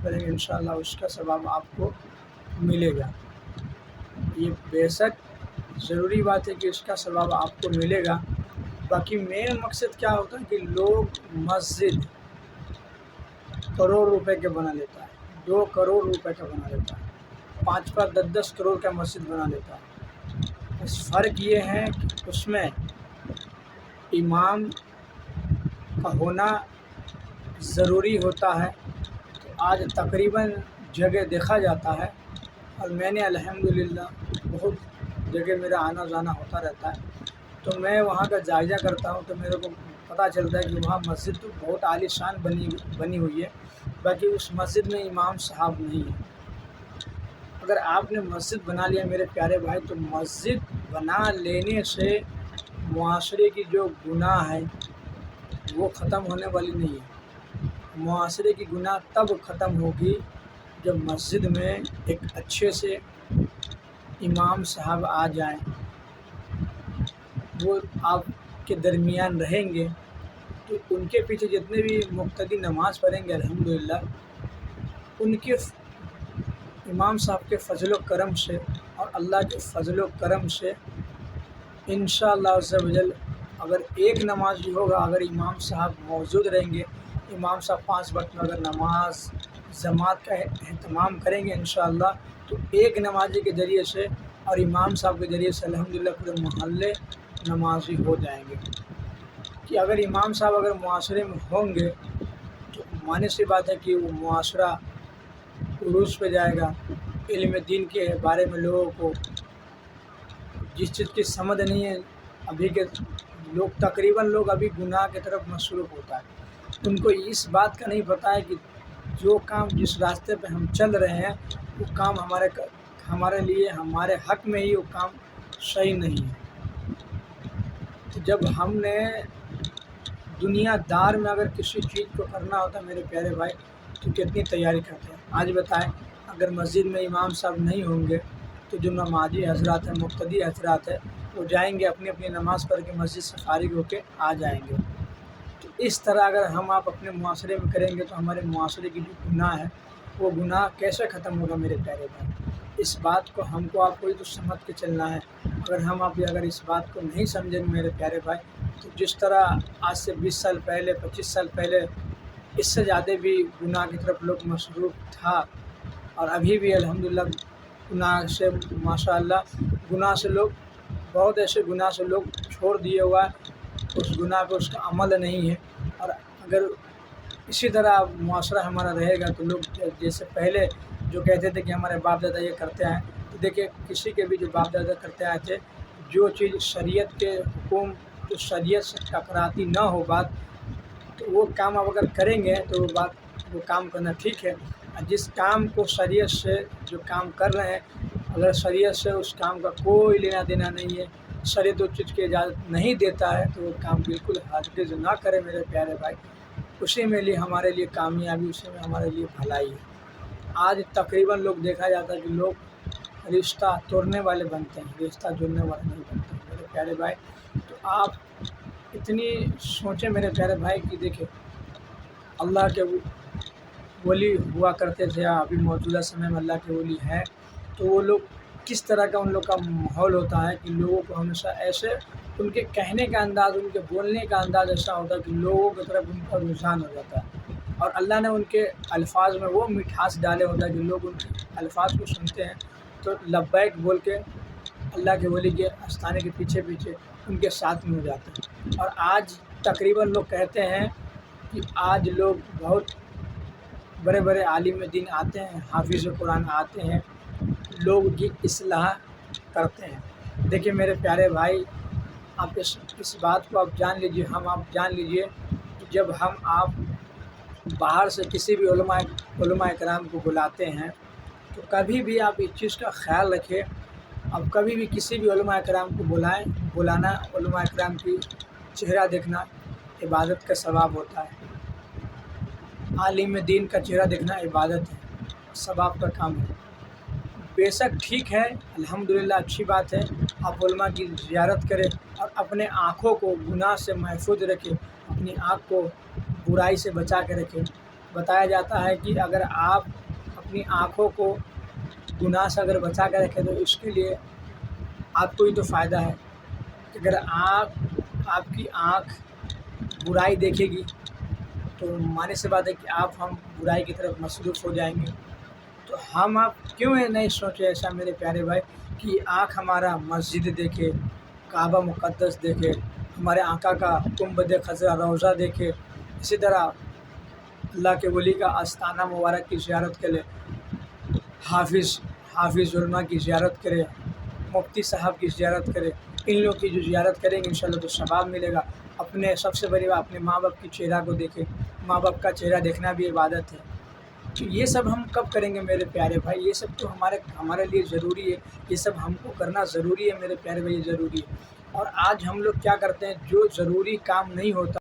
پڑھیں گے انشاءاللہ اس کا ثواب آپ کو ملے گا۔ یہ بے شک ضروری بات ہے کہ اس کا ثواب آپ کو ملے گا۔ باقی مین مقصد کیا ہوتا ہے کہ لوگ مسجد کروڑ روپے کے بنا لیتا ہے، 2 کروڑ روپے کا بنا لیتا ہے، 5 کروڑ کا مسجد بنا لیتا ہے۔ بس فرق یہ ہے کہ اس میں امام کا ہونا ضروری ہوتا ہے۔ تو آج تقریباً جگہ دیکھا جاتا ہے، اور میں نے الحمدللہ بہت جگہ میرا آنا جانا ہوتا رہتا ہے، تو میں وہاں کا جائزہ کرتا ہوں تو میرے کو پتہ چلتا ہے کہ وہاں مسجد تو بہت عالی شان بنی ہوئی ہے، باقی اس مسجد میں امام صاحب نہیں ہے۔ اگر آپ نے مسجد بنا لیا میرے پیارے بھائی، تو مسجد بنا لینے سے معاشرے کی جو گناہ ہے وہ ختم ہونے والی نہیں ہے۔ معاشرے کی گناہ تب ختم ہوگی جب مسجد میں ایک اچھے سے امام صاحب آ جائیں، وہ آپ کے درمیان رہیں گے، تو ان کے پیچھے جتنے بھی مقتدی نماز پڑھیں گے الحمدللہ، ان کے امام صاحب کے فضل و کرم سے اور اللہ کے فضل و کرم سے انشاءاللہ عز و جل، اگر ایک نماز بھی ہوگا، اگر امام صاحب موجود رہیں گے، امام صاحب 5 وقت میں اگر نماز جماعت کا اہتمام کریں گے انشاءاللہ، تو ایک نمازی کے ذریعے سے اور امام صاحب کے ذریعے سے الحمدللہ پورے محلے نمازی ہو جائیں گے۔ کہ اگر امام صاحب اگر معاشرے میں ہوں گے تو معنی سی بات ہے کہ وہ معاشرہ عروج پہ جائے گا۔ علم دین کے بارے میں لوگوں کو جس چیز کی سمجھ نہیں ہے، ابھی کے لوگ تقریباً ابھی گناہ کی طرف مصروف ہوتا ہے، ان کو اس بات کا نہیں پتہ ہے کہ جو کام جس راستے پہ ہم چل رہے ہیں وہ کام ہمارے لیے ہمارے حق میں ہی وہ کام صحیح نہیں ہے۔ تو جب ہم نے دنیا دار میں اگر کسی چیز کو کرنا ہوتا ہے میرے پیارے بھائی، تو کتنی تیاری کرتے ہیں۔ آج بتائیں، اگر مسجد میں امام صاحب نہیں ہوں گے تو جو نمازی حضرات ہیں، مقتدی حضرات ہیں، وہ جائیں گے اپنی اپنی نماز پڑھ کے مسجد سے فارغ ہو کے آ جائیں گے۔ تو اس طرح اگر ہم آپ اپنے معاشرے میں کریں گے تو ہمارے معاشرے کی جو گناہ ہے وہ گناہ کیسے ختم ہوگا میرے پیارے بھائی؟ اس بات کو ہم کو آپ کو ہی تو سمجھ کے چلنا ہے۔ اگر ہم آپ اگر اس بات کو نہیں سمجھیں گے میرے پیارے بھائی، تو جس طرح آج سے 20 سال پہلے 25 سال پہلے اس سے زیادہ بھی گناہ کی طرف لوگ مصروف تھا، اور ابھی بھی الحمدللہ گناہ سے ماشاءاللہ گناہ سے لوگ بہت ایسے گناہ سے لوگ چھوڑ دیے ہوا ہے، اس گناہ پہ اس کا عمل نہیں ہے۔ اور اگر اسی طرح معاشرہ ہمارا رہے گا تو لوگ جیسے پہلے جو کہتے تھے کہ ہمارے باپ دادا یہ کرتے ہیں، تو دیکھیں کسی کے بھی جو باپ دادا کرتے آئے تھے، جو چیز شریعت کے حکم جو شریعت سے ٹکراتی نہ ہو بات، تو وہ کام آپ اگر کریں گے تو وہ کام کرنا ٹھیک ہے۔ جس کام کو شریعت سے جو کام کر رہے ہیں، اگر شریعت سے اس کام کا کوئی لینا دینا نہیں ہے، شریعت اس چیز کی اجازت نہیں دیتا ہے، تو وہ کام بالکل ہرگز نہ کرے میرے پیارے بھائی۔ اسی میں ہمارے لیے کامیابی، اسی میں ہمارے لیے بھلائی ہے۔ آج تقریباً لوگ دیکھا جاتا ہے کہ لوگ رشتہ توڑنے والے بنتے ہیں، رشتہ جوڑنے والے نہیں بنتے میرے پیارے بھائی۔ تو آپ اتنی سوچیں میرے پیارے بھائی کہ دیکھیں، اللہ کے ولی ہوا کرتے تھے، ابھی موجودہ سمے میں اللہ کے ولی ہیں، تو وہ لوگ کس طرح کا ان لوگ کا ماحول ہوتا ہے کہ لوگوں کو ہمیشہ ایسے ان کے کہنے کا انداز، ان کے بولنے کا انداز ایسا ہوتا ہے کہ لوگوں کی طرف ان کا رجحان ہو جاتا ہے، اور اللہ نے ان کے الفاظ میں وہ مٹھاس ڈالے ہوتا ہے کہ لوگ ان کے الفاظ کو سنتے ہیں تو لبیک بول کے اللہ کے ولی کے آستانے کے پیچھے پیچھے ان کے ساتھ میں ہو جاتے ہیں۔ اور آج تقریباً لوگ کہتے ہیں کہ آج لوگ بہت بڑے بڑے عالم دین آتے ہیں، حافظ قرآن آتے ہیں، لوگ کی اصلاح کرتے ہیں۔ دیکھیں میرے پیارے بھائی، آپ اس بات کو آپ جان لیجئے، آپ جان لیجئے کہ جب ہم آپ باہر سے کسی بھی علماء کرام کو بلاتے ہیں تو کبھی بھی آپ اس چیز کا خیال رکھیں، اب کبھی بھی کسی بھی علماء کرام کو بلانا علماء کرام کی چہرہ دیکھنا عبادت کا ثواب ہوتا ہے۔ عالم دین کا چہرہ دیکھنا عبادت ہے، ثواب کا کام ہے۔ بے شک ٹھیک ہے، الحمدللہ اچھی بات ہے، آپ علماء کی زیارت کریں اور اپنے آنکھوں کو گناہ سے محفوظ رکھیں، اپنی آنکھ کو برائی سے بچا کے رکھیں، بتایا جاتا ہے کہ اگر آپ اپنی آنکھوں کو گناہ سے اگر بچا کے رکھیں تو اس کے لیے آپ کو ہی تو فائدہ ہے. اگر آپ کی آنکھ برائی دیکھے گی تو معنی سے بات ہے کہ ہم برائی کی طرف مصروف ہو جائیں گے. تو ہم آپ کیوں نہیں سوچے ایسا میرے پیارے بھائی کہ آنکھ ہمارا مسجد دیکھے, کعبہ مقدس دیکھے, ہمارے آقا کا گنبد خضرا روضہ دیکھے, اسی طرح اللہ کے ولی کا آستانہ مبارک کی زیارت کرے, حافظ علماء کی زیارت کرے, مفتی صاحب کی زیارت کرے. ان لوگ کی جو زیارت کریں گے انشاءاللہ تو ثواب ملے گا. اپنے سب سے بڑی بات اپنے ماں باپ کی چہرہ کو دیکھے, ماں باپ کا چہرہ دیکھنا بھی عبادت ہے. تو یہ سب ہم کب کریں گے میرے پیارے بھائی؟ یہ سب تو ہمارے لیے ضروری ہے, یہ سب ہم کو کرنا ضروری ہے میرے پیارے بھائی, یہ ضروری ہے. اور آج ہم لوگ کیا کرتے ہیں, جو ضروری کام نہیں ہوتا